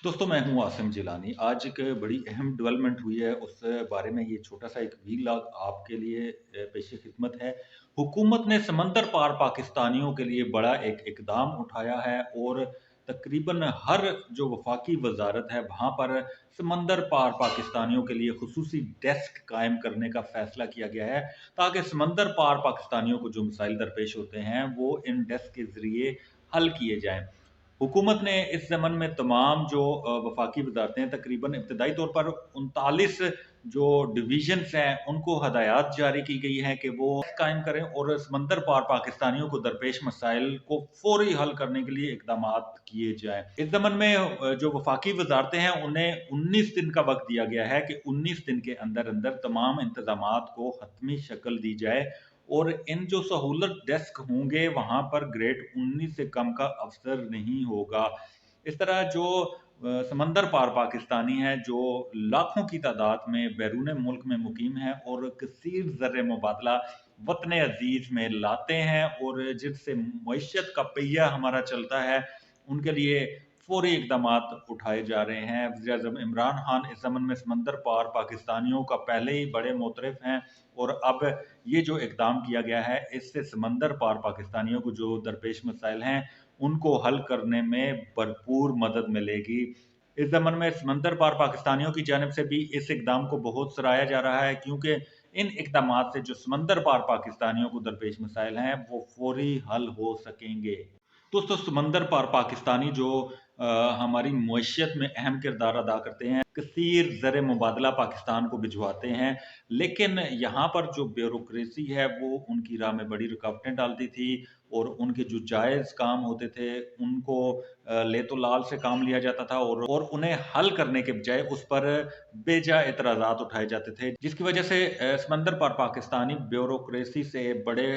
दोस्तों, मैं हूँ आसिम जिलानी। आज एक बड़ी अहम डेवलपमेंट हुई है, उस बारे में ये छोटा-सा एक व्लॉग आपके लिए पेश-ए-खिदमत है। हुकूमत ने समंदर पार पाकिस्तानियों के लिए बड़ा एक इक़दाम उठाया है और तकरीबन हर जो वफ़ाकी वज़ारत है, वहाँ पर समंदर पार पाकिस्तानियों के लिए ख़ुसूसी डेस्क कायम करने का फ़ैसला किया गया है, ताकि समंदर पार पाकिस्तानियों को जो मसाइल दरपेश होते हैं, वो इन डेस्क के ज़रिए हल किए जाएँ। हुकूमत ने इस ज़मन में तमाम जो वफ़ाकी वज़ारतें हैं, तकरीबन इब्तदाई तौर पर 39 जो डिवीज़न्स हैं, उनको हदायत जारी की गई हैं कि वो कायम करें और समंदर पार पाकिस्तानियों को दरपेश मसाइल को फ़ौरी हल करने के लिए इक़दामात किए जाएँ। इस ज़मन में जो वफ़ाकी वज़ारतें हैं, उन्हें 19 दिन का वक़्त दिया गया है कि 19 दिन के अंदर-अंदर तमाम इंतज़ामात को हतमी शक्ल दी जाए और इन जो सहूलत डेस्क होंगे, वहाँ पर ग्रेड 19 से कम का अफ़सर नहीं होगा। इस तरह जो समंदर पार पाकिस्तानी हैं, जो लाखों की तादाद में बैरून मुल्क में मुकीम हैं और कसीर ज़र मुबादला वतन अज़ीज़ में लाते हैं और जिससे मईशत का पहिया हमारा चलता है, उनके लिए फ़ौरी इक़दामात उठाए जा रहे हैं। वज़ीर-ए-आज़म इमरान खान इस ज़मन में समंदर पार पाकिस्तानियों का पहले ही बड़े मोतरफ़ हैं और अब ये जो इक़दाम किया गया है, इससे समंदर पार पाकिस्तानियों को जो दरपेश मसाइल हैं, उनको हल करने में भरपूर मदद मिलेगी। इस ज़मन में समंदर पार पाकिस्तानियों की जानिब से भी इस इक़दाम को बहुत सराहा जा रहा है, क्योंकि इन इक़दामात से जो समंदर पार पाकिस्तानियों को दरपेश मसाइल हैं, वो फ़ौरी हल हो सकेंगे। दोस्तों, समंदर पार पाकिस्तानी जो हमारी मईशत में अहम किरदार अदा करते हैं, कसीर ज़र मुबादला पाकिस्तान को भिजवाते हैं, लेकिन यहाँ पर जो ब्यूरोक्रेसी है, वो उनकी राह में बड़ी रुकावटें डालती थी और उनके जो जायज़ काम होते थे, उनको ले-तो-लाल से काम लिया जाता था और उन्हें हल करने के बजाय उस पर बेजा एतराज़ात उठाए जाते थे, जिसकी वजह से समंदर पार पाकिस्तानी ब्यूरोक्रेसी से बड़े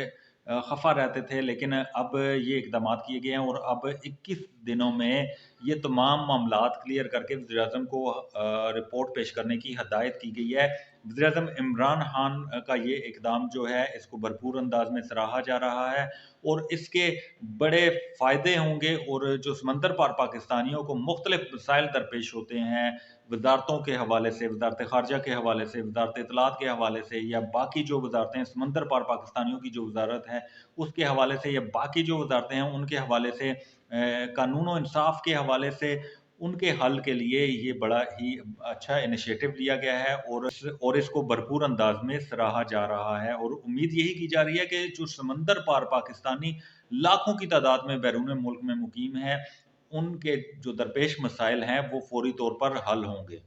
खफ़ा रहते थे। लेकिन अब ये इक़दामात किए गए हैं और अब 21 दिनों में ये तमाम मामलात क्लियर करके वज़ीर-ए-आज़म को रिपोर्ट पेश करने की हदायत की गई है। वज़ीर-ए-आज़म इमरान खान का ये इक़दाम जो है, इसको भरपूर अंदाज़ में सराहा जा रहा है और इसके बड़े फ़ायदे होंगे और जो समंदर पार पाकिस्तानियों को मुख्तलिफ़ मसाइल दरपेश होते हैं, वज़ारतों के हवाले से, वज़ारत-ए-ख़ारिजा के हवाले से, वज़ारत इत्तलात के हवाले से या बाकी जो वज़ारतें हैं, समंदर पार पाकिस्तानियों की जो वज़ारत है, उसके हवाले से या बाकी जो वज़ारतें हैं, उनके हवाले से कानून-ओ-इंसाफ़ के हवाले से, उनके हल के लिए ये बड़ा ही अच्छा इनिशिएटिव लिया गया है और इसको भरपूर अंदाज़ में सराहा जा रहा है और उम्मीद यही की जा रही है कि जो समंदर पार पाकिस्तानी लाखों की तादाद में बैरून मुल्क में मुकीम हैं, उनके जो दरपेश मसाइल हैं, वो फ़ौरी तौर पर हल होंगे।